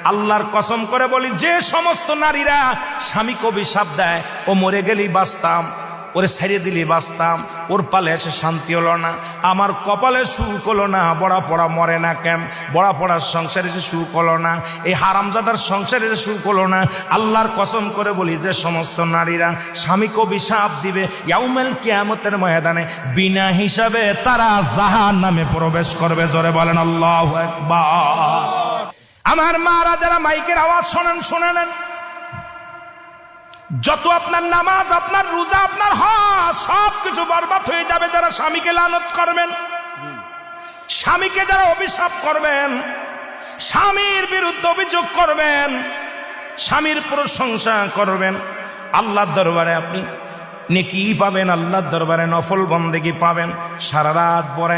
আল্লাহর কসম করে বলি, যে সমস্ত নারীরা স্বামীকে অভিশাপ দেয়, ও মরে গেলেই বাঁচতাম, ওরে ছেড়ে দিলি বাঁচতাম, ওর পালে এসে শান্তি হলো না, আমার কপালে সুখ হলো না, বড়া পড়া মরে না কেন, বড়া পড়ার সংসারে এসে সুখ হলো না, এই হারামজাদার সংসারে এসে সুখ হলো না, আল্লাহর কসম করে বলি, যে সমস্ত নারীরা স্বামীকে অভিশাপ দিবে ইয়াউমুল কিয়ামতের ময়দানে, বিনা হিসাবে তারা জাহান্নামে প্রবেশ করবে। জোরে বলেন আল্লাহু আকবার। আমার মারা যারা মাইকের আওয়াজ শোনেন, শুনে নেন, যত আপনার নামাজ, আপনার রোজা, আপনার হজ সবকিছু বরবাদ হয়ে যাবে যারা স্বামীকে লানত করবেন, স্বামীকে যারা অভিশাপ করবেন, স্বামীর বিরুদ্ধে অভিযোগ করবেন, স্বামীর প্রশংসা করবেন। আল্লাহর দরবারে আপনি নেকি পাবেন, আল্লাহর দরবারে নফল বন্দেগী পাবেন। সারা রাত পরে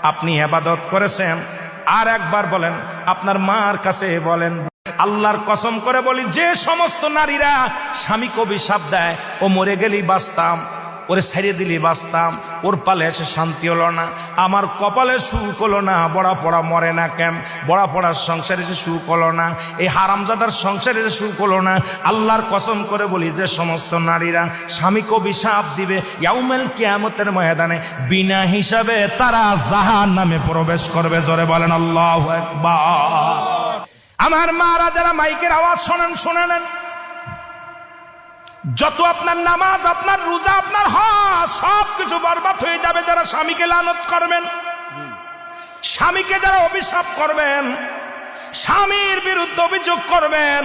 আপনি ইবাদত করেছেন, আর একবার বলেন, আপনার মার কাছে বলেন, আল্লাহর কসম করে বলি, যে সমস্ত নারীরা স্বামীকে অভিশাপ দেয়, ও মরে গেলেই বাঁচতাম, ওরে ছেড়ে দিলি বাঁচতাম, ওর পালে এসে শান্তি হলো না, আমার কপালে সুখ হলো না, বড়া পড়া মরে না কেন, বড়া পড়ার সংসারে এসে সুখ হলো না, এই হারামজাদার সংসারে এসে সুখ হলো না, আল্লাহর কসম করে বলি, যে সমস্ত নারীরা স্বামীকে অভিশাপ দিবে ইয়াউমুল কিয়ামতের ময়দানে, বিনা হিসাবে তারা জাহান্নামে প্রবেশ করবে। জোরে বলেন আল্লাহু আকবার। আমার মারা যারা মাইকের আওয়াজ শোনেন, শুনে নেন, যত আপনার নামাজ, আপনার রোজা, আপনার হজ সবকিছু বরবাদ হয়ে যাবে যারা স্বামীকে লানত করবেন, স্বামীকে যারা অভিশাপ করবেন, স্বামীর বিরুদ্ধে অভিযোগ করবেন,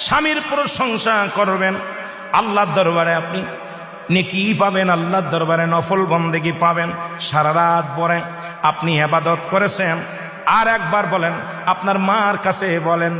স্বামীর প্রশংসা করবেন। আল্লাহর দরবারে আপনি নেকি পাবেন, আল্লাহর দরবারে নফল বন্দেগী পাবেন। সারা রাত পরে আপনি ইবাদত করেছেন, আর একবার বলেন, আপনার মার কাছে বলেন,